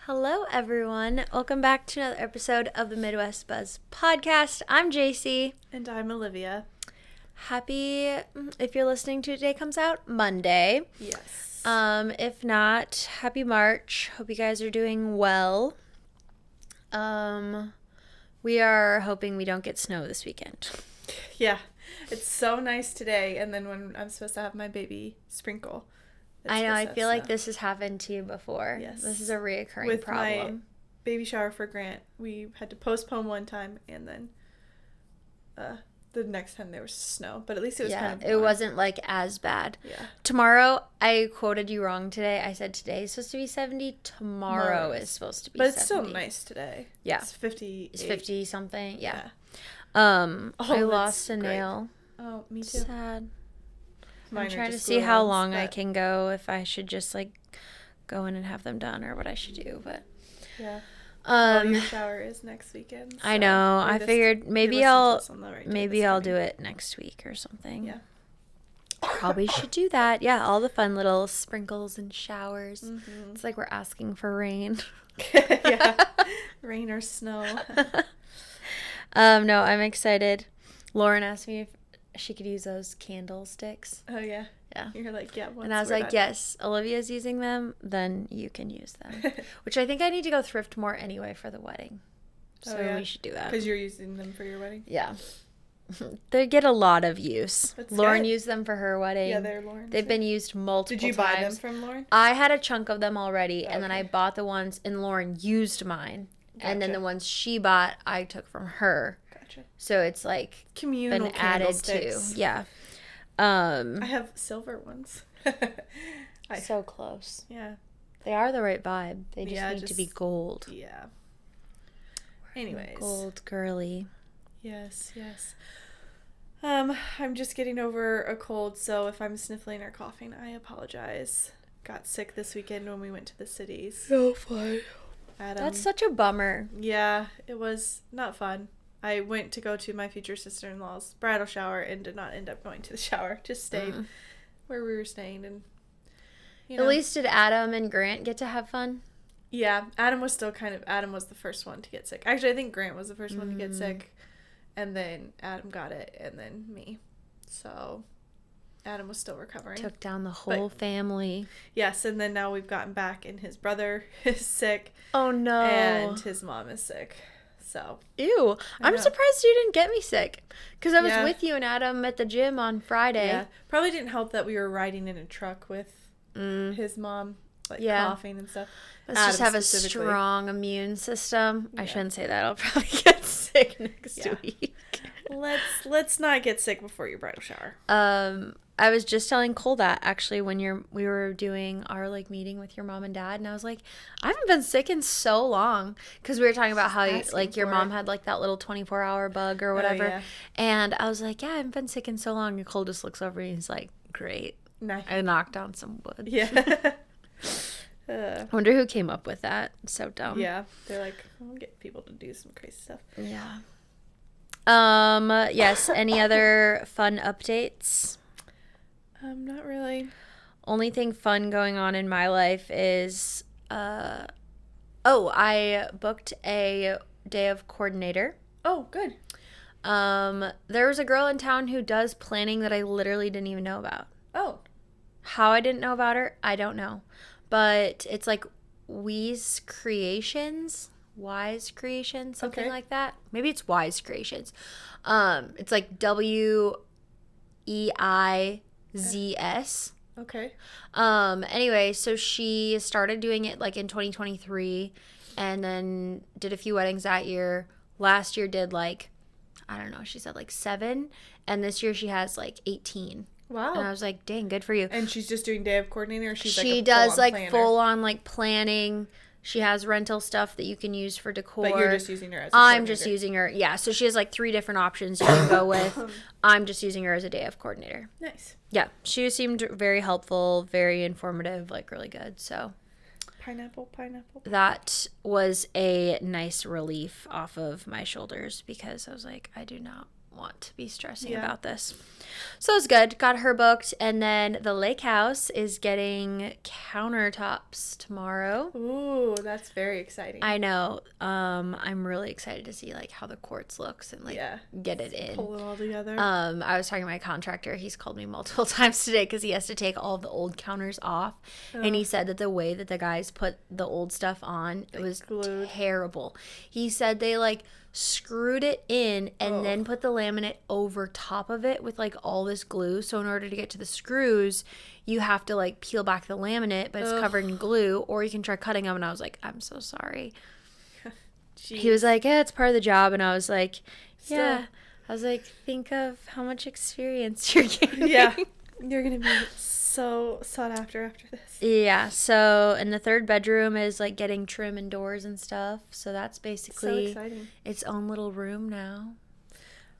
Hello, everyone. Welcome back to another episode of the Midwest Buzz podcast. I'm JaCee. And I'm Olivia. Happy, if you're listening to today comes out Monday. Yes. If not, happy March. Hope you guys are doing well. We are hoping we don't get snow this weekend. Yeah. It's so nice today. And then when I'm supposed to have my baby sprinkle. I know. I feel like this has happened to you before. Yes. This is a reoccurring With problem. my baby shower for Grant, we had to postpone one time, and then the next time there was snow. But at least it was kind of warm. It wasn't like as bad. Yeah. Tomorrow, I quoted you wrong today. I said today is supposed to be 70. Tomorrow is supposed to be 70. But it's still nice today. Yeah. It's 50. It's 50 something. Yeah. Oh, I lost a great. nail. Oh, me too. Sad. Mine I'm trying to just see how glue-ons, long I can go, if I should just like go in and have them done or what I should do. But yeah. Well, your shower is next weekend. So I know. I figured maybe I'll do it next week or something. Yeah. Probably should do that. Yeah, all the fun little sprinkles and showers. Mm-hmm. It's like we're asking for rain. Yeah. Rain or snow. No, I'm excited. Lauren asked me if she could use those candlesticks. Oh, yeah. Yeah. You're like, yeah. And I was like, yes, Olivia's using them, then you can use them. Which I think I need to go thrift more anyway for the wedding. So we should do that. Because you're using them for your wedding? Yeah. They get a lot of use. That's Lauren good. used them for her wedding. Yeah, they're Lauren's. They've been used multiple times. Did you buy them from Lauren? I had a chunk of them already, and then I bought the ones, and Lauren used mine. Gotcha. And then the ones she bought, I took from her. Gotcha. So it's like communal been added to. Yeah. I have silver ones. So close. Yeah. They are the right vibe. They just need to be gold. Yeah. Anyways. Gold girly. Yes. I'm just getting over a cold, so if I'm sniffling or coughing, I apologize. Got sick this weekend when we went to the cities. So fun. That's such a bummer. Yeah, it was not fun. I went to go to my future sister-in-law's bridal shower and did not end up going to the shower. Just stayed where we were staying. And At least did Adam and Grant get to have fun? Yeah, Adam was the first one to get sick. Actually, I think Grant was the first one to get sick. And then Adam got it, and then me. So Adam was still recovering. Took down the whole family. Yes, and then now we've gotten back, and his brother is sick. Oh, no. And his mom is sick. So. Ew. I'm surprised you didn't get me sick. Because I was with you and Adam at the gym on Friday. Yeah. Probably didn't help that we were riding in a truck with his mom, coughing and stuff. Let's just have a strong immune system. Yeah. I shouldn't say that. I'll probably get sick next week. Let's not get sick before your bridal shower. I was just telling Cole that actually when we were doing our meeting with your mom and dad, and I was like, I haven't been sick in so long, because we were talking about how your mom had that little 24-hour bug or whatever, and I was like, yeah, I haven't been sick in so long, and Cole just looks over and he's like, great. Nice. I knocked down some wood. Yeah. I wonder who came up with that. So dumb. Yeah, they're like, we'll get people to do some crazy stuff. Yeah. Yes. Any other fun updates? Not really. Only thing fun going on in my life is, I booked a day of coordinator. Oh, good. There was a girl in town who does planning that I literally didn't even know about. Oh. How I didn't know about her, I don't know. But it's like Wise Creations, something like that. Maybe it's Wise Creations. It's like WEIZS. Okay. Anyway, so she started doing it in 2023 and then did a few weddings that year. Last year did I don't know, she said 7, and this year she has 18. Wow. And I was like, dang, good for you. And she's just doing day of coordinator, or she does full on planning. She has rental stuff that you can use for decor. But you're just using her as a coordinator. I'm just using her. Yeah, so she has 3 different options you can go with. I'm just using her as a day of coordinator. Nice. Yeah, she seemed very helpful, very informative, really good. So Pineapple. that was a nice relief off of my shoulders, because I was like, I do not want to be stressing about this. So it's good. Got her booked. And then the lake house is getting countertops tomorrow. Ooh, that's very exciting. I know. I'm really excited to see like how the quartz looks and like get it in. Pull it all together. I was talking to my contractor. He's called me multiple times today because he has to take all of the old counters off. And he said that the way that the guys put the old stuff on, it was terrible. He said they like screwed it in and then put the laminate over top of it with like all this glue. So in order to get to the screws, you have to like peel back the laminate, but it's covered in glue, or you can try cutting them. And I was like, I'm so sorry. He was like, yeah, it's part of the job. And I was like, yeah. I was like, think of how much experience you're getting. Yeah. You're going to be so sought after this. Yeah. So, and the third bedroom is like getting trim and doors and stuff. So that's basically its own little room now.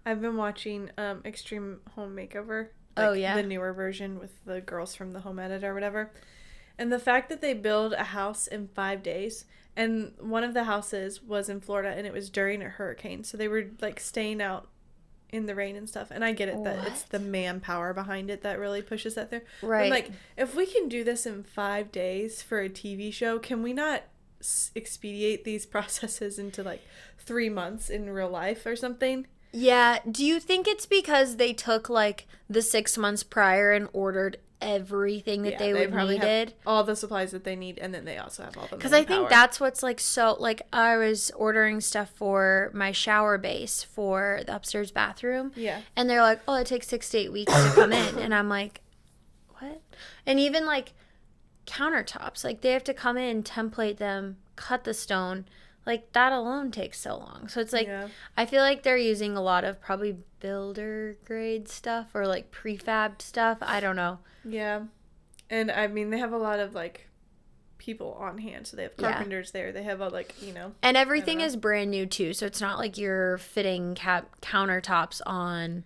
I've been watching Extreme Home Makeover. The newer version with the girls from the Home Edit or whatever. And the fact that they build a house in 5 days, and one of the houses was in Florida and it was during a hurricane. So they were like staying out in the rain and stuff. And I get it that it's the manpower behind it that really pushes that through. Right. But like, if we can do this in 5 days for a TV show, can we not expedite these processes into like 3 months in real life or something? Yeah. Do you think it's because they took like the 6 months prior and ordered everything that they would needed? All the supplies that they need, and then they also have all the because I think that's what's like, so like I was ordering stuff for my shower base for the upstairs bathroom. Yeah. And they're like, oh, it takes 6 to 8 weeks to come in. And I'm like, what? And even like countertops, like they have to come in, template them, cut the stone. Like, that alone takes so long. So it's like, I feel like they're using a lot of probably builder grade stuff or like prefab stuff. I don't know. Yeah. And I mean, they have a lot of like people on hand. So they have carpenters there. They have a like, you know. And everything is brand new too. So it's not like you're fitting countertops on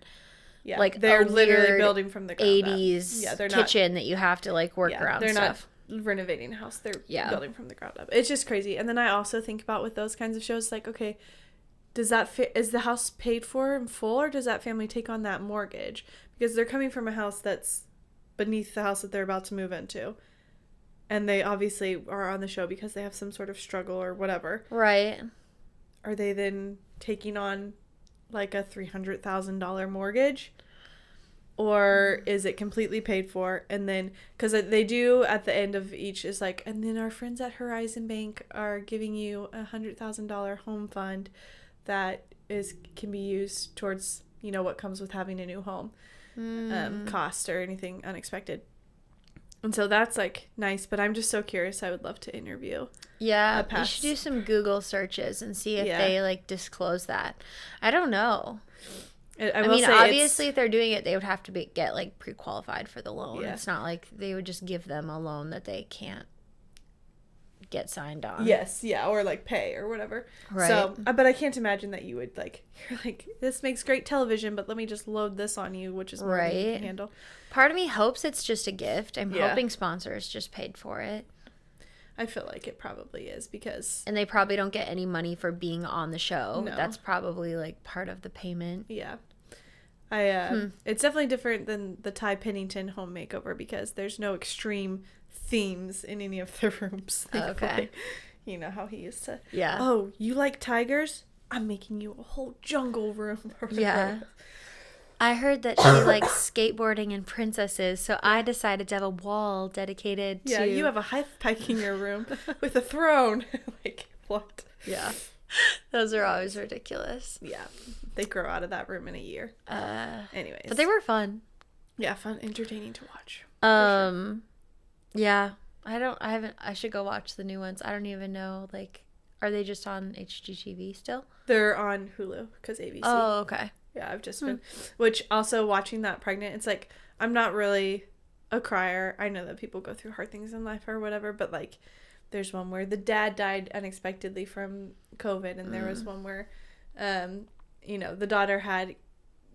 like they're literally building from the ground 80s kitchen that you have to like work around they're stuff. Not renovating a house, they're building from the ground up. It's just crazy. And then I also think about with those kinds of shows, like, okay, does that fit? Is the house paid for in full, or does that family take on that mortgage? Because they're coming from a house that's beneath the house that they're about to move into, and they obviously are on the show because they have some sort of struggle or whatever. Right. Are they then taking on like a $300,000 mortgage? Or is it completely paid for? And then, because they do at the end of each is like, and then our friends at Horizon Bank are giving you $100,000 home fund that can be used towards, you know, what comes with having a new home, cost or anything unexpected. And so that's like nice, but I'm just so curious. I would love to interview. Yeah, you should do some Google searches and see if they like disclose that. I don't know. I mean, obviously, if they're doing it, they would have to get, like, pre-qualified for the loan. Yeah. It's not like they would just give them a loan that they can't get signed on. Yes, yeah, or, like, pay or whatever. Right. So, but I can't imagine that you would, like, you're like, this makes great television, but let me just load this on you, which is more than you can handle. Part of me hopes it's just a gift. I'm hoping sponsors just paid for it. I feel like it probably is because... And they probably don't get any money for being on the show. No. That's probably, like, part of the payment. Yeah. It's definitely different than the Ty Pennington home makeover because there's no extreme themes in any of the rooms. Okay. You know how he used to... Yeah. Oh, you like tigers? I'm making you a whole jungle room. Yeah. I heard that she likes skateboarding and princesses, so I decided to have a wall dedicated to... Yeah, you have a half pike in your room with a throne. Like, what? Yeah. Those are always ridiculous. Yeah. They grow out of that room in a year. Anyways. But they were fun. Yeah, fun, entertaining to watch. Sure. Yeah. I should go watch the new ones. I don't even know, like, are they just on HGTV still? They're on Hulu, because ABC. Oh, okay. Yeah, I've just been, which also watching that pregnant, it's like, I'm not really a crier. I know that people go through hard things in life or whatever, but like, there's one where the dad died unexpectedly from COVID, and there was one where, you know, the daughter had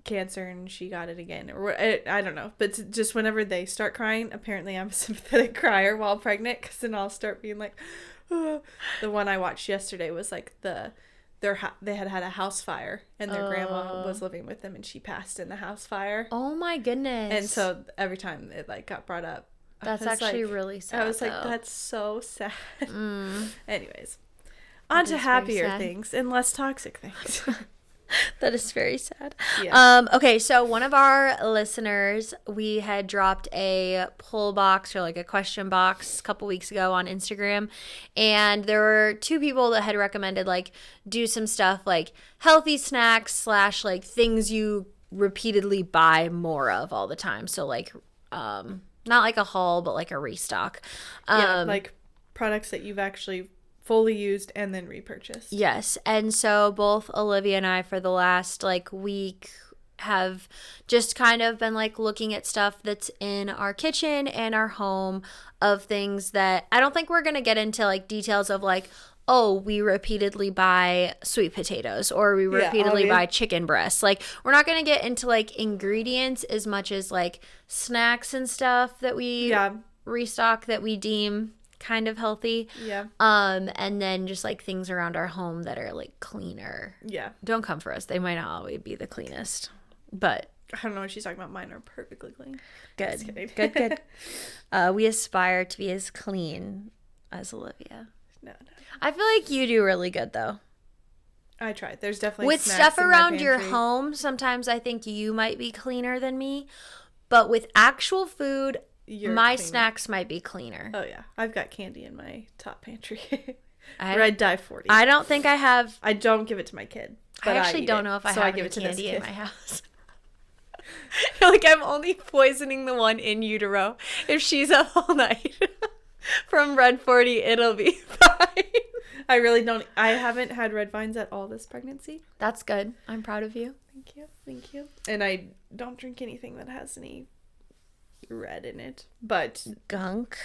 cancer and she got it again, or I don't know, but just whenever they start crying, apparently I'm a sympathetic crier while pregnant, because then I'll start being like, oh. The one I watched yesterday was like they had a house fire, and their grandma was living with them, and she passed in the house fire. Oh my goodness. And so every time it like got brought up, that's actually really sad. I was like, that's so sad. Anyways, on to happier things and less toxic things. That is very sad. Yeah. Okay, so one of our listeners, we had dropped a poll box or like a question box a couple weeks ago on Instagram, and there were 2 people that had recommended like do some stuff like healthy snacks / like things you repeatedly buy more of all the time. So like not like a haul, but like a restock. Like products that you've actually fully used and then repurchased. Yes. And so both Olivia and I for the last like week have just kind of been like looking at stuff that's in our kitchen and our home of things that I don't think we're going to get into like details of like, oh, we repeatedly buy sweet potatoes or we repeatedly buy chicken breasts. Like we're not going to get into like ingredients as much as like snacks and stuff that we restock that we deem kind of healthy. Yeah. And then just like things around our home that are like cleaner. Yeah. Don't come for us. They might not always be the cleanest. But I don't know what she's talking about. Mine are perfectly clean. Good. Just kidding. Good. We aspire to be as clean as Olivia. No. I feel like you do really good though. I try. There's definitely with snacks stuff in my around your pantry. home. Sometimes I think you might be cleaner than me, but with actual food, my snacks might be cleaner. Oh yeah, I've got candy in my top pantry. Red Dye 40. I don't think I have. I don't give it to my kid. But I actually don't know if I have any to candy in my house. Like I'm only poisoning the one in utero. If she's up all night from Red 40, it'll be fine. I really don't. I haven't had red vines at all this pregnancy. That's good. I'm proud of you. Thank you. And I don't drink anything that has any red in it, but gunk.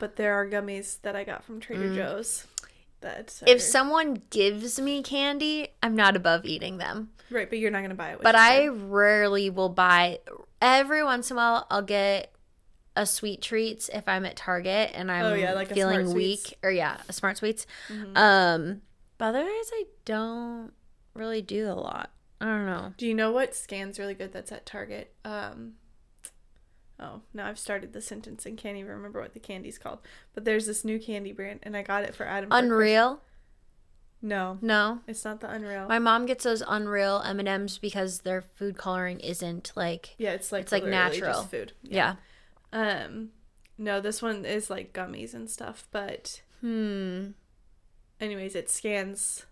But there are gummies that I got from Trader Joe's that if someone gives me candy, I'm not above eating them. Right, but you're not gonna buy it. But I rarely will buy. Every once in a while, I'll get a sweet treats if I'm at Target and I'm like feeling weak, or a Smart Sweets. Mm-hmm. But otherwise, I don't really do a lot. I don't know. Do you know what scan's really good that's at Target? Oh, now I've started the sentence and can't even remember what the candy's called. But there's this new candy brand, and I got it for Adam. Unreal? No. It's not the Unreal. My mom gets those Unreal M&Ms because their food coloring isn't like... Yeah, it's like natural. Just food. Yeah. No, this one is like gummies and stuff, but... Anyways, it scans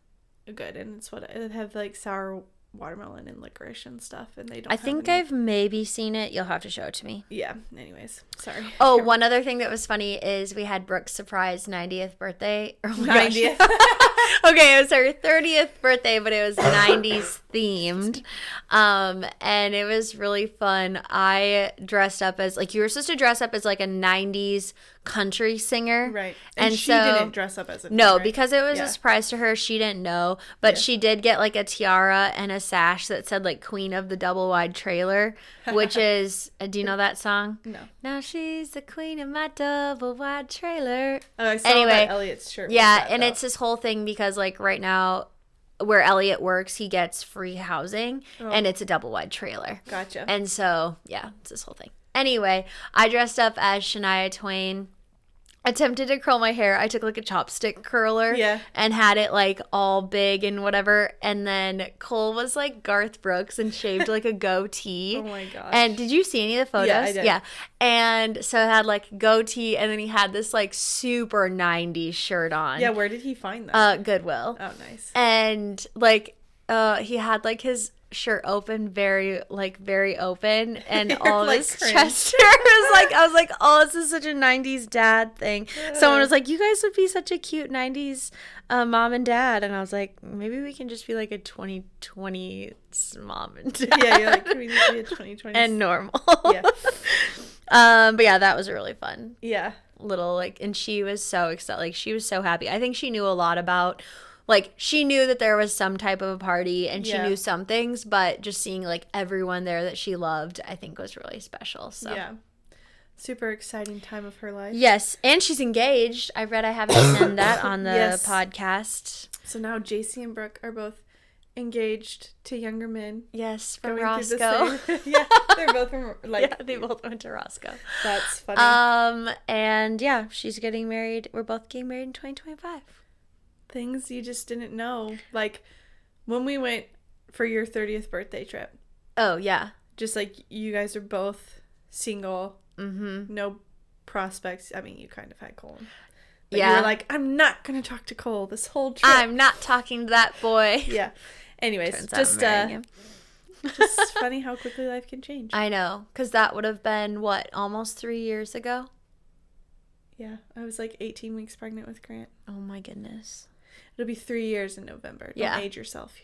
good, and it's what it have like sour watermelon and licorice and stuff, and they don't. I think I've maybe seen it. You'll have to show it to me. Yeah. Anyways, sorry. Oh, one other thing that was funny is we had Brooke's surprise 90th birthday. Oh my 90th. Okay, it was her 30th birthday, but it was 90s themed. And it was really fun. I dressed up as, like, you were supposed to dress up as, like, a 90s country singer. Right. And she didn't dress up as a No, right? Because it was a surprise to her. She didn't know. But she did get, like, a tiara and a sash that said, like, Queen of the Double Wide Trailer, which is, do you know that song? No. Now she's the queen of my double wide trailer. Oh, I saw that Elliot's shirt. Yeah, and it's this whole thing because, like, right now where Elliot works, he gets free housing, and it's a double wide trailer. Gotcha. And so, yeah, it's this whole thing. Anyway, I dressed up as Shania Twain. Attempted to curl my hair. I took like a chopstick curler and had it like all big and whatever. And then Cole was like Garth Brooks and shaved like a goatee. Oh my gosh. And did you see any of the photos? Yeah, I did. Yeah. And so it had like goatee, and then he had this like super 90s shirt on. Yeah, where did he find that? Goodwill. Oh, nice. And like he had like his shirt open, very open, and all like his chest hair was like, I was like, oh, this is such a 90s dad thing. Someone was like, you guys would be such a cute 90s mom and dad, and I was like, maybe we can just be like a 2020s mom and dad. Yeah, you're like, can we just be a 2020s and normal. Yeah. But yeah, that was really fun. Yeah. Little like, and she was so excited, like she was so happy. I think she knew a lot about, like, she knew that there was some type of a party, and she knew some things, but just seeing, like, everyone there that she loved, I think was really special. So yeah. Super exciting time of her life. Yes, and she's engaged. I read I haven't said that on the podcast. So now JaCee and Brooke are both engaged to younger men. Yes, from Roscoe. Yeah, they're both from they both went to Roscoe. That's funny. And yeah, she's getting married. We're both getting married in 2025. Things you just didn't know. Like when we went for your 30th birthday trip. Oh, yeah. Just like you guys are both single. Mm-hmm. No prospects. I mean, you kind of had Colin. But yeah. You were like, I'm not going to talk to Cole this whole trip. I'm not talking to that boy. Yeah. Anyways, just funny how quickly life can change. I know. Because that would have been, what, almost 3 years ago? Yeah. I was like 18 weeks pregnant with Grant. Oh, my goodness. It'll be 3 years in November. Don't age yourself.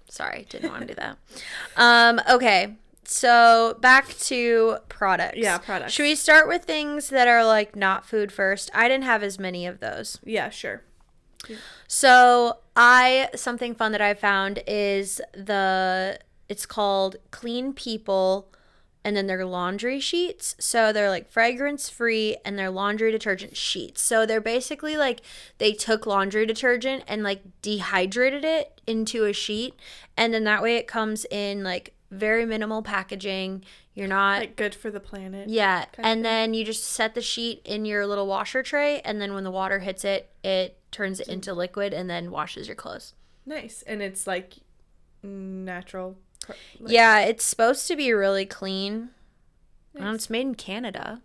Sorry, didn't want to do that. Okay, so back to products. Yeah, products. Should we start with things that are like not food first? I didn't have as many of those. Yeah, sure. Yeah. So something fun that I found is it's called Clean People, and then they're laundry sheets. So they're like fragrance free, and they're laundry detergent sheets. So they're basically like they took laundry detergent and like dehydrated it into a sheet, and then that way it comes in like very minimal packaging. You're not like good for the planet. Yeah, and then you just set the sheet in your little washer tray, and then when the water hits it, it turns it into liquid and then washes your clothes. Nice. And it's like natural. Yeah, it's supposed to be really clean. Nice. And it's made in Canada.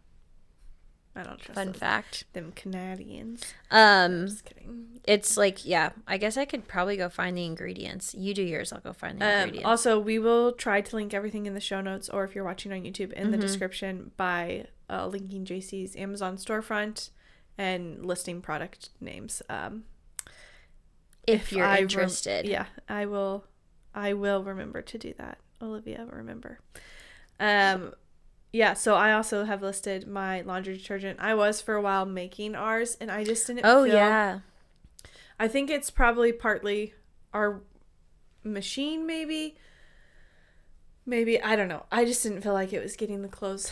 I don't trust Fun fact. Them Canadians. Just kidding. It's like, yeah, I guess I could probably go find the ingredients. You do yours, I'll go find the ingredients. Also, we will try to link everything in the show notes, or if you're watching on YouTube, in the description by linking JaCee's Amazon storefront and listing product names. If you're interested. Yeah, I will remember to do that. Olivia, remember. Yeah, so I also have listed my laundry detergent. I was for a while making ours, and I just didn't feel... yeah. I think it's probably partly our machine, maybe. Maybe, I don't know. I just didn't feel like it was getting the clothes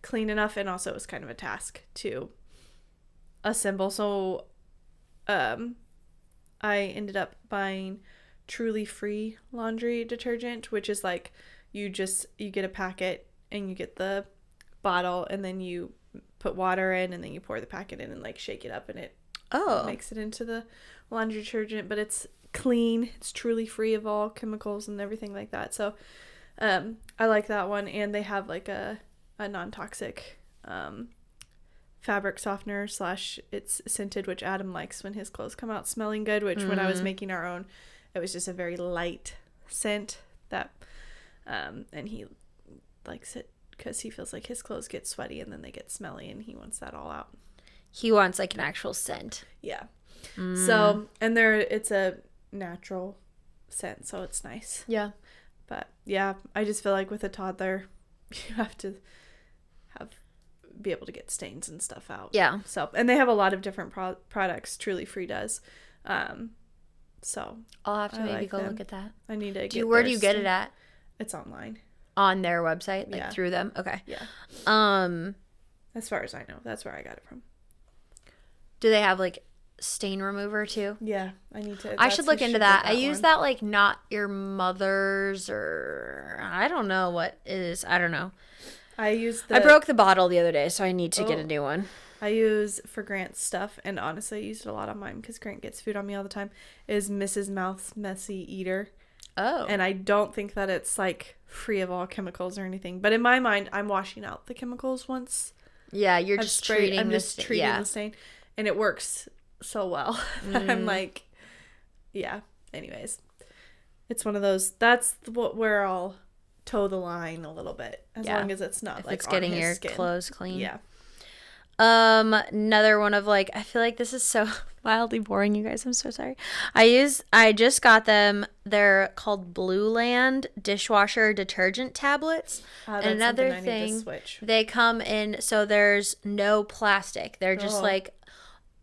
clean enough, and also it was kind of a task to assemble. So, I ended up buying Truly Free laundry detergent, which is like you get a packet and you get the bottle, and then you put water in, and then you pour the packet in and like shake it up, and it makes it into the laundry detergent. But it's clean, it's truly free of all chemicals and everything like that. So I like that one. And they have like a non-toxic fabric softener / it's scented, which Adam likes when his clothes come out smelling good, which when I was making our own, it was just a very light scent that and he likes it because he feels like his clothes get sweaty and then they get smelly, and he wants that all out. He wants like an actual scent. Yeah. So, and it's a natural scent, so it's nice. Yeah. But yeah, I just feel like with a toddler, you have to be able to get stains and stuff out. Yeah. So, and they have a lot of different products. Truly Free does. So I'll have to maybe go look at that. I need to Where do you get it at? It's online. On their website, like through them? Okay. Yeah. As far as I know, that's where I got it from. Do they have like stain remover too? Yeah, I need to. I should look into that. I use that like Not Your Mother's, or I don't know what it is. I don't know. I broke the bottle the other day, so I need to get a new one. I use for Grant's stuff, and honestly, I used it a lot on mine because Grant gets food on me all the time, is Mrs. Mouth's Messy Eater. Oh. And I don't think that it's like free of all chemicals or anything. But in my mind, I'm washing out the chemicals once. Yeah, you're just treating the stain. And it works so well. I'm like, yeah. Anyways, it's one of those. That's where I'll toe the line a little bit, as long as it's not if like it's getting your skin. Clothes clean. Yeah. Another one of like, I feel like this is so wildly boring, you guys. I'm so sorry. I just got them. They're called Blue Land dishwasher detergent tablets. And another thing, they come in, so there's no plastic. They're just like,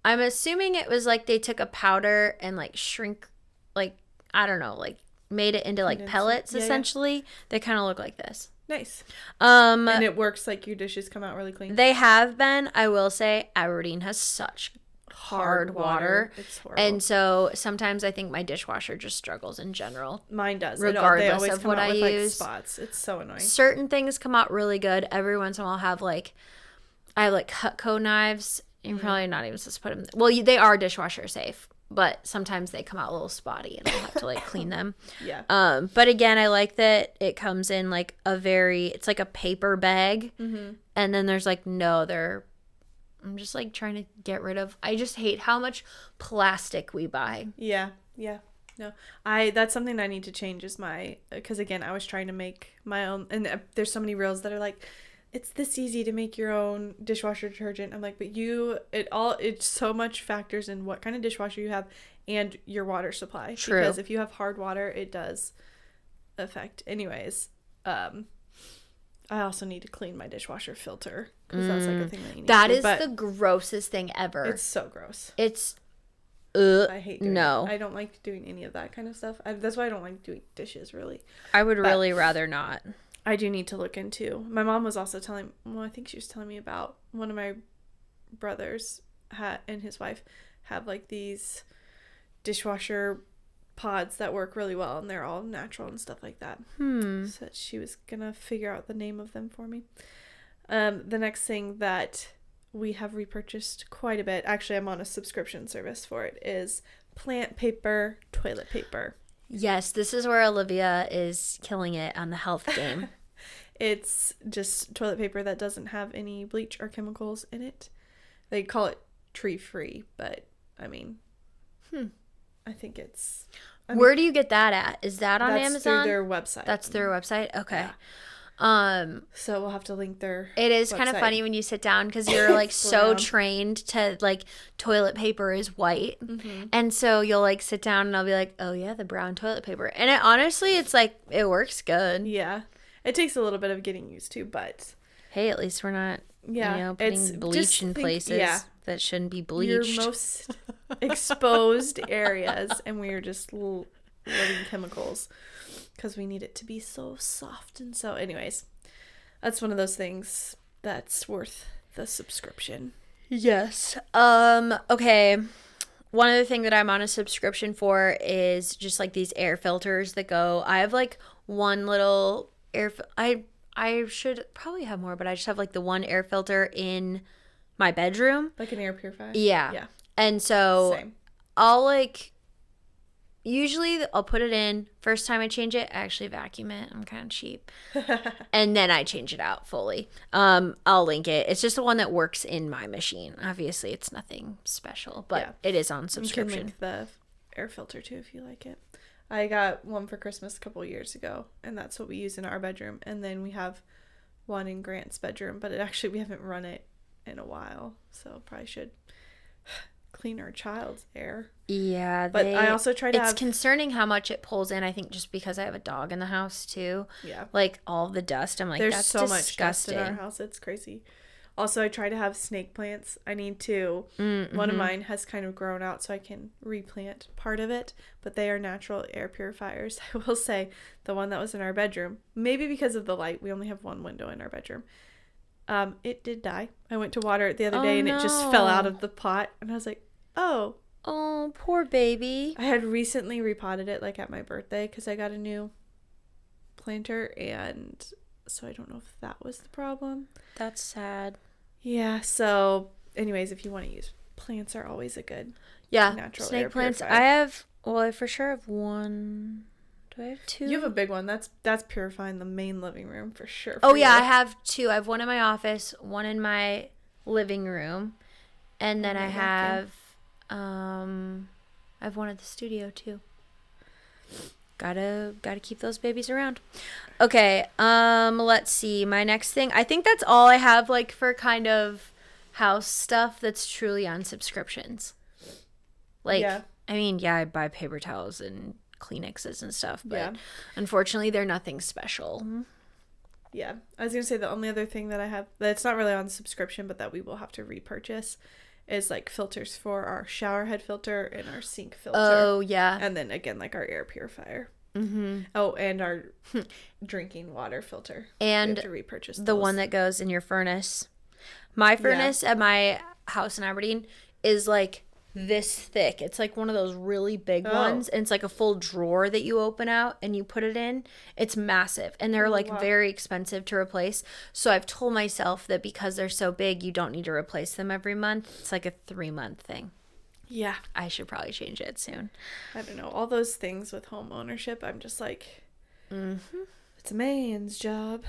I'm assuming it was like they took a powder and like shrink, like, I don't know, like made it into like pellets essentially. Yeah. They kind of look like this. Nice. And it works, like your dishes come out really clean. They have been. I will say Aberdeen has such hard water. It's horrible. And so sometimes I think my dishwasher just struggles in general. Mine does. Regardless they always of come what out I with, use. Like, spots. It's so annoying. Certain things come out really good. Every once in a while I have like Cutco knives. You're probably not even supposed to put them. Well, they are dishwasher safe, but sometimes they come out a little spotty and I have to like clean them. Yeah. But again, I like that it comes in like it's like a paper bag. Mm-hmm. And then there's like I'm just like trying to get rid of. I just hate how much plastic we buy. Yeah. No, that's something I need to change because again, I was trying to make my own, and there's so many reels that are like, it's this easy to make your own dishwasher detergent. I'm like, but it's so much factors in what kind of dishwasher you have and your water supply. True. Because if you have hard water, it does affect. Anyways, I also need to clean my dishwasher filter because that's like a thing that you need That to do. is the grossest thing ever. It's so gross. It's I hate doing it. No. I don't like doing any of that kind of stuff. That's why I don't like doing dishes, really. I would really rather not. I do need to look into. My mom was also I think she was telling me about one of my brothers and his wife have like these dishwasher pods that work really well, and they're all natural and stuff like that. So she was gonna figure out the name of them for me. The next thing that we have repurchased quite a bit, actually I'm on a subscription service for it, is plant paper toilet paper. Yes, this is where Olivia is killing it on the health game. It's just toilet paper that doesn't have any bleach or chemicals in it. They call it tree-free, but I mean, I think it's... Where do you get that at? Is that on Amazon? That's through their website. That's their website? Okay. Yeah. So we'll have to link their It is website. kind of funny when you sit down because you're like so trained to like toilet paper is white. Mm-hmm. And so you'll like sit down and I'll be like, oh yeah, the brown toilet paper. And honestly, it's like, it works good. Yeah. It takes a little bit of getting used to, but... Hey, at least we're not, putting bleach in places that shouldn't be bleached. Your most exposed areas, and we are just loading chemicals because we need it to be so soft. And so anyways, that's one of those things that's worth the subscription. Yes. Okay. One other thing that I'm on a subscription for is just like these air filters that go. I have like one little I should probably have more, but I just have like the one air filter in my bedroom. Like an air purifier? Yeah. And so Same. Usually I'll put it in. First time I change it, I actually vacuum it. I'm kind of cheap. And then I change it out fully. I'll link it. It's just the one that works in my machine. Obviously, it's nothing special, but it is on subscription. You can link the air filter too if you like it. I got one for Christmas a couple years ago, and that's what we use in our bedroom. And then we have one in Grant's bedroom, but we haven't run it in a while, so probably should clean our child's air. Yeah, but I also try to. It's concerning how much it pulls in. I think just because I have a dog in the house too. Yeah, like all the dust. I'm like, there's that's so disgusting. much dust in our house. It's crazy. Also, I try to have snake plants. I need to. Mm-hmm. One of mine has kind of grown out, so I can replant part of it. But they are natural air purifiers. I will say the one that was in our bedroom, maybe because of the light, we only have one window in our bedroom. It did die. I went to water it the other day and it just fell out of the pot. And I was like, oh. Oh, poor baby. I had recently repotted it like at my birthday because I got a new planter, and so I don't know if that was the problem. That's sad. Yeah, so anyways, if you want to use plants, are always a good natural snake air plants. purifier. I for sure have one. Do I have two? You have a big one. That's purifying the main living room for sure. Oh yeah, I have two. I have one in my office, one in my living room, and then I have one at the studio too. Gotta keep those babies around. Okay, let's see. My next thing, I think that's all I have like for kind of house stuff that's truly on subscriptions. Like, I mean, I buy paper towels and Kleenexes and stuff, but unfortunately they're nothing special. Yeah, I was gonna say the only other thing that I have that's not really on subscription, but that we will have to repurchase is like filters for our shower head filter and our sink filter. Oh yeah, and then again like our air purifier. Mm-hmm. Oh, and our drinking water filter. And we have to repurchase the one that goes in your furnace. My furnace at my house in Aberdeen is like this thick. It's like one of those really big ones, and it's like a full drawer that you open out and you put it in. It's massive, and they're like very expensive to replace. So I've told myself that because they're so big, you don't need to replace them every month. It's like a 3-month thing. Yeah. I should probably change it soon. I don't know. All those things with home ownership, I'm just like, it's a man's job.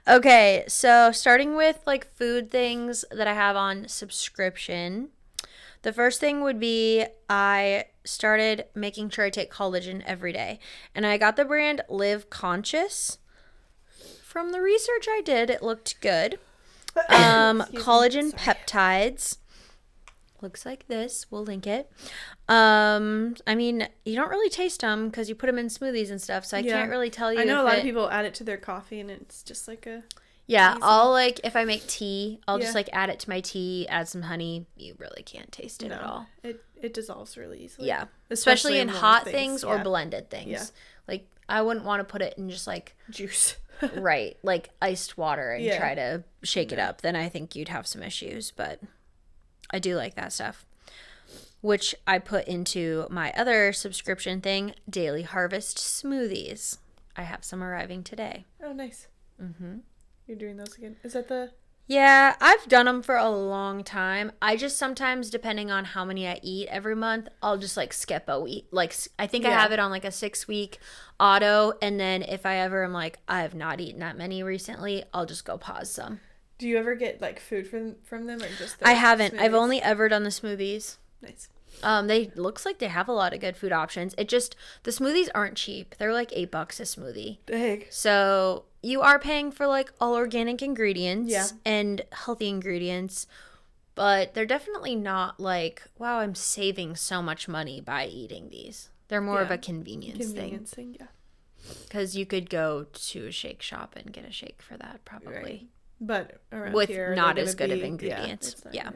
Okay, so starting with like food things that I have on subscription. The first thing would be I started making sure I take collagen every day. And I got the brand Live Conscious. From the research I did, it looked good. Collagen peptides. Looks like this. We'll link it. I mean, you don't really taste them because you put them in smoothies and stuff, so I can't really tell you. I know a lot of people add it to their coffee, and it's just like a... Yeah, I'll like, if I make tea, I'll just like add it to my tea, add some honey. You really can't taste it at all. It dissolves really easily. Yeah, especially in hot things or blended things. Yeah. Like, I wouldn't want to put it in just like... juice. Right, like iced water and try to shake it up. Then I think you'd have some issues, but... I do like that stuff, which I put into my other subscription thing, Daily Harvest smoothies. I have some arriving today. Oh, nice. You're doing those again. Is that the... Yeah, I've done them for a long time. I just sometimes, depending on how many I eat every month, I'll just like skip a week. Like, I think I have it on like a 6-week auto. And then if I ever am like, I have not eaten that many recently, I'll just go pause some. Do you ever get like food from them or just I haven't. Smoothies? I've only ever done the smoothies. Nice. They looks like they have a lot of good food options. It just, the smoothies aren't cheap. They're like $8 a smoothie. Dang. So you are paying for like all organic ingredients and healthy ingredients, but they're definitely not like, wow, I'm saving so much money by eating these. They're more of a convenience thing. Yeah. Because you could go to a shake shop and get a shake for that probably. Right. But around with here, not as good of ingredients. Yeah.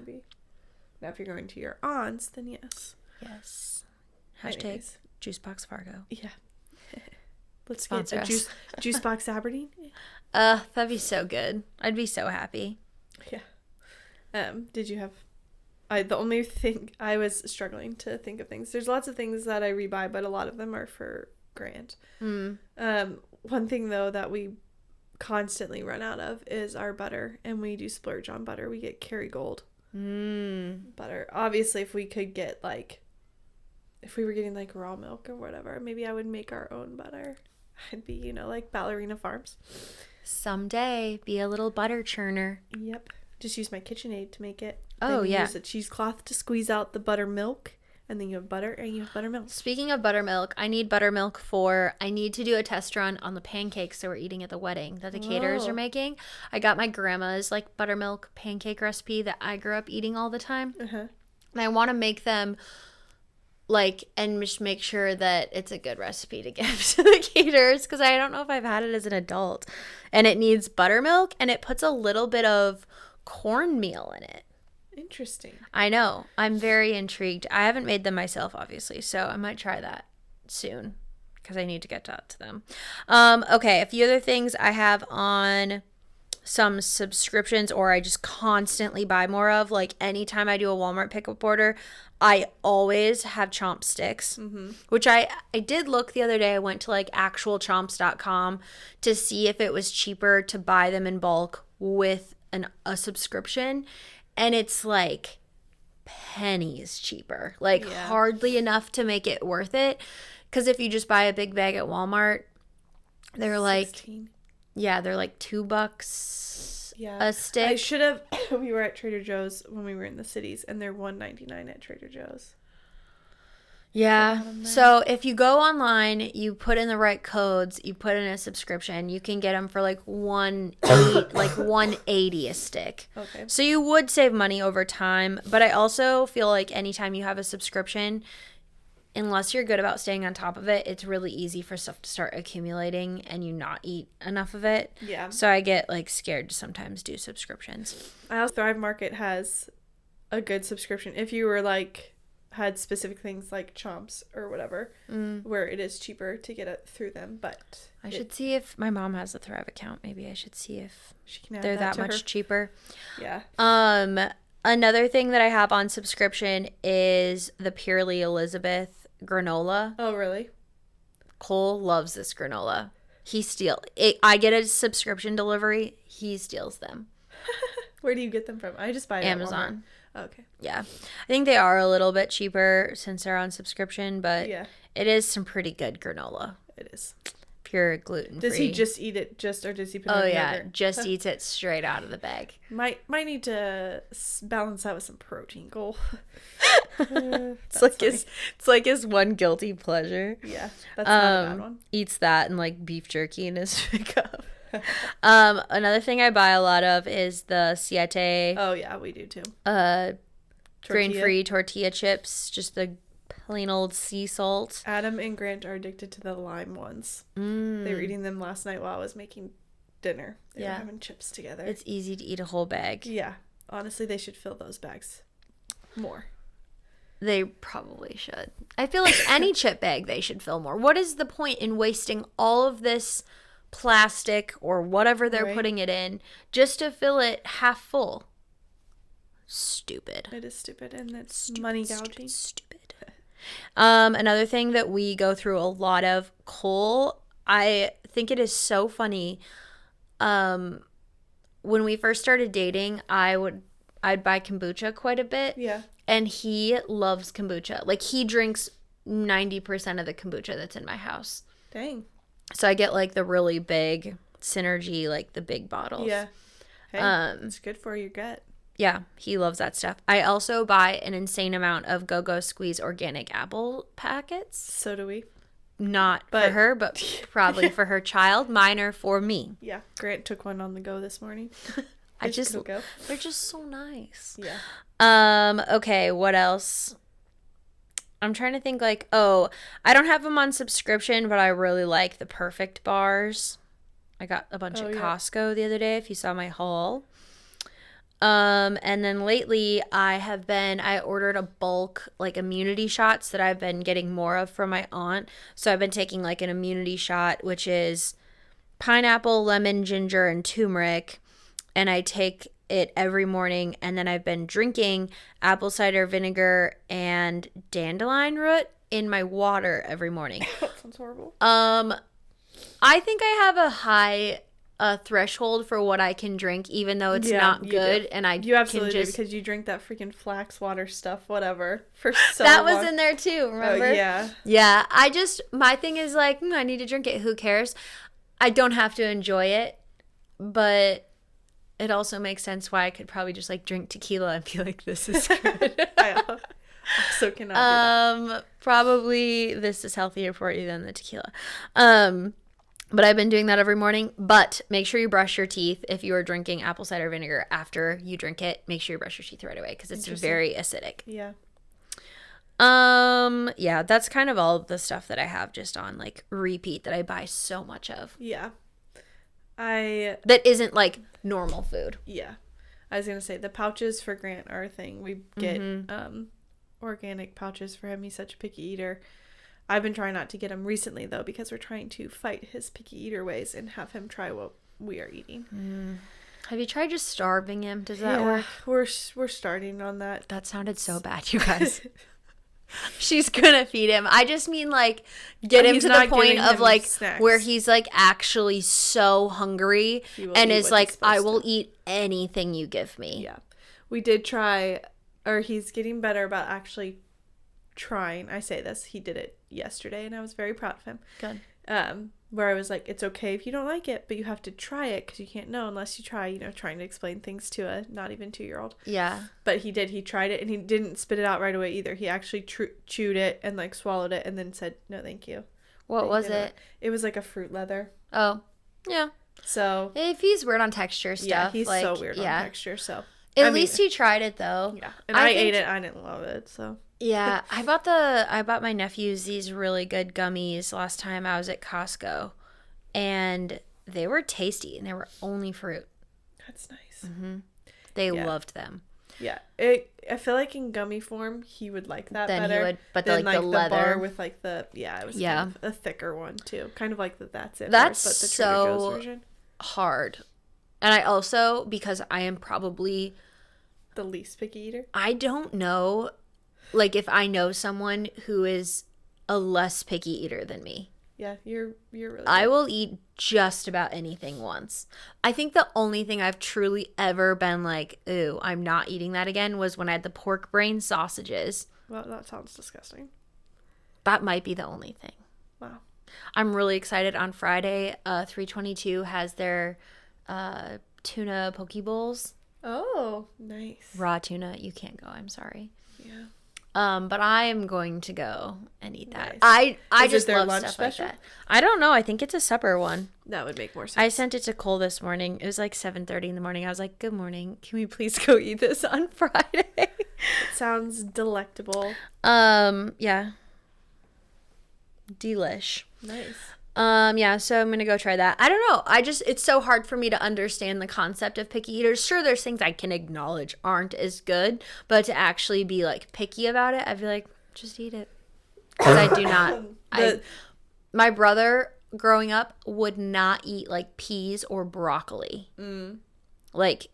Now, if you're going to your aunt's, then yes. Yes. Hashtag Juicebox Fargo. Yeah. Let's sponsor get a Juicebox Aberdeen. That'd be so good. I'd be so happy. Yeah. Did you have... the only thing... I was struggling to think of things. There's lots of things that I rebuy, but a lot of them are for Grant. One thing, though, that we constantly run out of is our butter, and we do splurge on butter. We get Kerrygold butter. Obviously, if we could get like, if we were getting like raw milk or whatever, maybe I would make our own butter. I'd be, like Ballerina Farms. Someday, be a little butter churner. Yep. Just use my KitchenAid to make it. Oh, then yeah. Use a cheesecloth to squeeze out the buttermilk. And then you have butter and you have buttermilk. Speaking of buttermilk, I need buttermilk I need to do a test run on the pancakes that we're eating at the wedding that the caterers are making. I got my grandma's like buttermilk pancake recipe that I grew up eating all the time. And I want to make them like, and just make sure that it's a good recipe to give to the caterers, because I don't know if I've had it as an adult. And it needs buttermilk, and it puts a little bit of cornmeal in it. Interesting. I know. I'm very intrigued. I haven't made them myself, obviously, so I might try that soon because I need to get to them. Okay, a few other things I have on some subscriptions, or I just constantly buy more of. Like anytime I do a Walmart pickup order, I always have Chomp sticks, which I did look the other day. I went to like actualchomps.com to see if it was cheaper to buy them in bulk with a subscription. And it's like pennies cheaper, like hardly enough to make it worth it. Because if you just buy a big bag at Walmart, they're like, 16. They're like $2 a stick. I should have. We were at Trader Joe's when we were in the cities, and they're $1.99 at Trader Joe's. Yeah. So if you go online, you put in the right codes, you put in a subscription, you can get them for like $180 a stick. Okay. So you would save money over time, but I also feel like anytime you have a subscription, unless you're good about staying on top of it, it's really easy for stuff to start accumulating and you not eat enough of it. Yeah. So I get like scared to sometimes do subscriptions. I also Thrive Market has a good subscription if you were like had specific things like Chomps or whatever, where it is cheaper to get it through them. But I should see if my mom has a Thrive account. Maybe I should see if she can they're that much cheaper. Yeah. Another thing that I have on subscription is the Purely Elizabeth granola. Oh, really? Cole loves this granola. I get a subscription delivery. He steals them. Where do you get them from? I just buy it Amazon. At Walmart. Oh, okay. Yeah. I think they are a little bit cheaper since they're on subscription, but it is some pretty good granola. It is. Pure gluten-free. Does he just eat it or does he put it in yogurt? Just eats it straight out of the bag. Might need to balance that with some protein, Cole. It's like his one guilty pleasure. Yeah, that's not a bad one. Eats that and like beef jerky in his pickup. Another thing I buy a lot of is the Siete. Oh yeah, we do too. Grain-free tortilla chips, just the plain old sea salt. Adam and Grant are addicted to the lime ones. They were eating them last night while I was making dinner. They were having chips together. It's easy to eat a whole bag. Yeah. Honestly, they should fill those bags more. They probably should. I feel like any chip bag they should fill more. What is the point in wasting all of this plastic or whatever they're putting it in just to fill it half full? Stupid. It is stupid, and it's money gouging. Stupid. Another thing that we go through a lot of, Cole, I think it is so funny. When we first started dating, I'd buy kombucha quite a bit. Yeah. And he loves kombucha. Like, he drinks 90% of the kombucha that's in my house. Dang. So I get like the really big Synergy, like the big bottles. Yeah. Hey, it's good for your gut. Yeah, he loves that stuff. I also buy an insane amount of Go-Go Squeeze organic apple packets. So do we. Not for her, but probably for her child. Mine are for me. Yeah, Grant took one on the go this morning. They're just so nice. Yeah. Okay, what else? I'm trying to think I don't have them on subscription, but I really like the Perfect bars. I got a bunch at Costco the other day, if you saw my haul. And then lately I ordered a bulk immunity shots that I've been getting more of from my aunt. So I've been taking an immunity shot, which is pineapple, lemon, ginger, and turmeric. And I take it every morning. And then I've been drinking apple cider vinegar and dandelion root in my water every morning. That sounds horrible. I think I have a high threshold for what I can drink, even though it's not good. Do. And you absolutely do, because you drink that freaking flax water stuff, whatever, for so long. That was in there too, remember? Yeah. My thing is I need to drink it. Who cares? I don't have to enjoy it, but it also makes sense why I could probably just drink tequila and be like, this is good. I also cannot do that. Probably this is healthier for you than the tequila. But I've been doing that every morning. But make sure you brush your teeth. If you are drinking apple cider vinegar after you drink it, make sure you brush your teeth right away because it's very acidic. Yeah. Yeah, that's kind of all of the stuff that I have just on repeat that I buy so much of. Yeah. That isn't normal food. Yeah. I was going to say the pouches for Grant are a thing. We get organic pouches for him. He's such a picky eater. I've been trying not to get him recently, though, because we're trying to fight his picky eater ways and have him try what we are eating. Have you tried just starving him? Does that work? We're starting on that. That sounded so bad, you guys. She's gonna feed him. I just mean get him to the point of snacks. Where he's actually so hungry and is I will eat anything you give me. Yeah. We did try, or he's getting better about actually trying. I say this, he did it yesterday and I was very proud of him. Good. Where I was it's okay if you don't like it, but you have to try it because you can't know unless you try, trying to explain things to a not even 2-year-old. Yeah. But he tried it and he didn't spit it out right away either. He actually chewed it and swallowed it and then said, no, thank you. What was it? It was a fruit leather. Oh, yeah. So. If he's weird on texture stuff. Yeah, he's so weird on texture, so. At least he tried it though. Yeah. And I ate it. I didn't love it, so. Yeah, I bought my nephews these really good gummies last time I was at Costco, and they were tasty, and they were only fruit. That's nice. Mm-hmm. They loved them. Yeah, I feel in gummy form he would like that then better. He would, but the leather bar with it was kind of a thicker one too, kind of That's It. That's but the Trader Joe's version. Hard, and I also, because I am probably the least picky eater? I don't know, like, if I know someone who is a less picky eater than me. Yeah, you're really good. I will eat just about anything once. I think the only thing I've truly ever been like, ooh, I'm not eating that again, was when I had the pork brain sausages. Well, that sounds disgusting. That might be the only thing. Wow. I'm really excited. On Friday, 322 has their tuna poke bowls. Oh, nice. Raw tuna. You can't go. I'm sorry. Yeah. But I am going to go and eat that. Nice. I just love stuff special? Like that. I don't know. I think it's a supper one. That would make more sense. I sent it to Cole this morning. It was like 7:30 in the morning. I was like, "Good morning. Can we please go eat this on Friday?" It sounds delectable. Yeah. Delish. Nice. Yeah, so I'm gonna go try that. I don't know. It's so hard for me to understand the concept of picky eaters. Sure, there's things I can acknowledge aren't as good, but to actually be like picky about it, I feel like just eat it. Because I do not. My brother growing up would not eat like peas or broccoli. Like,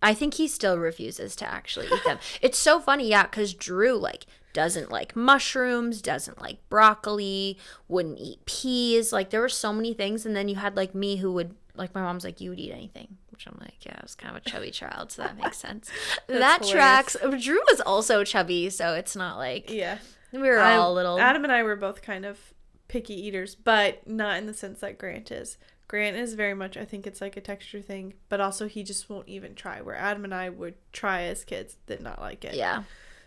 I think he still refuses to actually eat them. It's so funny, yeah, because Drew like doesn't like mushrooms, doesn't like broccoli, wouldn't eat peas. Like, there were so many things. And then you had like me, who would, like, my mom's like, you would eat anything, which I'm like, yeah, I was kind of a chubby child, so that makes sense. That hilarious. Tracks. Drew was also chubby, so it's not like, yeah, we were all a little. Adam and I were both kind of picky eaters, but not in the sense that Grant is. Grant is very much, I think it's like a texture thing, but also he just won't even try, where Adam and I would try as kids, did not like it. Yeah.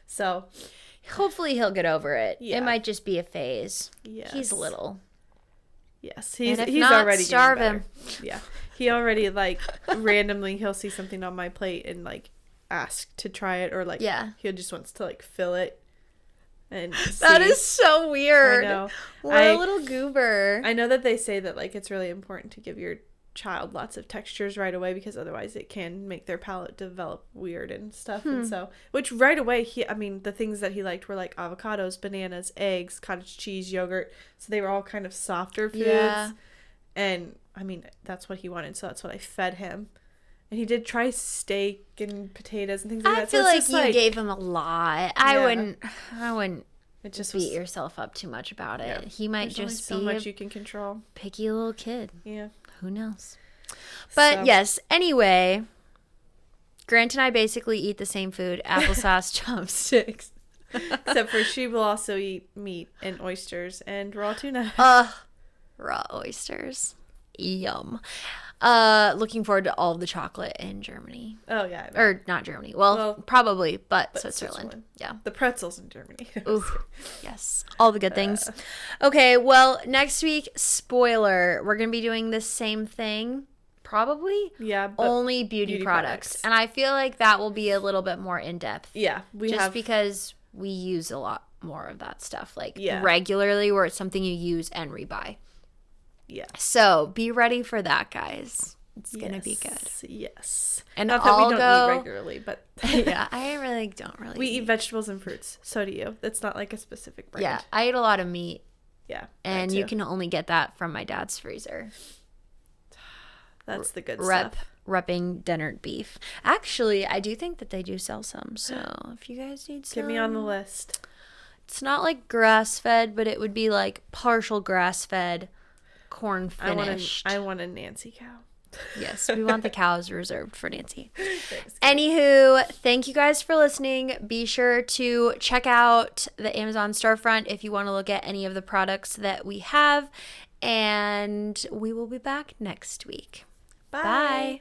So hopefully he'll get over it. Yeah. It might just be a phase. Yes. He's little. Yes. He's not, already starve getting him. better. Yeah. He already, like, randomly, he'll see something on my plate and, like, ask to try it, or, like, yeah, he just wants to, like, fill it. And that is so weird. I know. What a little goober. I know that they say that, like, it's really important to give your child lots of textures right away, because otherwise it can make their palate develop weird and stuff. And so, which right away, the things that he liked were like avocados, bananas, eggs, cottage cheese, yogurt. So they were all kind of softer foods. Yeah. And that's what he wanted. So that's what I fed him. And he did try steak and potatoes and things like that. I feel like you gave him a lot. I wouldn't it just beat yourself up too much about it. Yeah. He might There's just only be so much you can control. Picky little kid. Yeah. Who knows? But yes, anyway, Grant and I basically eat the same food, applesauce, chopsticks. Except for she will also eat meat and oysters and raw tuna. Raw oysters. Yum. Looking forward to all of the chocolate in Germany. Oh, yeah. Or not Germany. Well, probably, but Switzerland. Yeah. The pretzels in Germany. Ooh, yes. All the good things. Okay, well, next week, spoiler, we're going to be doing the same thing. Probably. Yeah. But only beauty products. And I feel like that will be a little bit more in-depth. Yeah. Because we use a lot more of that stuff. Like, regularly, where it's something you use and rebuy. Yeah. So be ready for that, guys. It's gonna be good. Yes. And not that we don't eat regularly, but yeah, I really don't really. We eat vegetables and fruits. So do you. It's not like a specific brand. Yeah, I eat a lot of meat. Yeah. And you can only get that from my dad's freezer. That's the good stuff. Repping dinnered beef. Actually, I do think that they do sell some. So if you guys need some, get me on the list. It's not like grass fed, but it would be like partial grass fed. Corn finished. I want a Nancy cow. Yes, we want the cows reserved for Nancy. Thanks, anywho, thank you guys for listening. Be sure to check out the Amazon storefront if you want to look at any of the products that we have. And we will be back next week. Bye.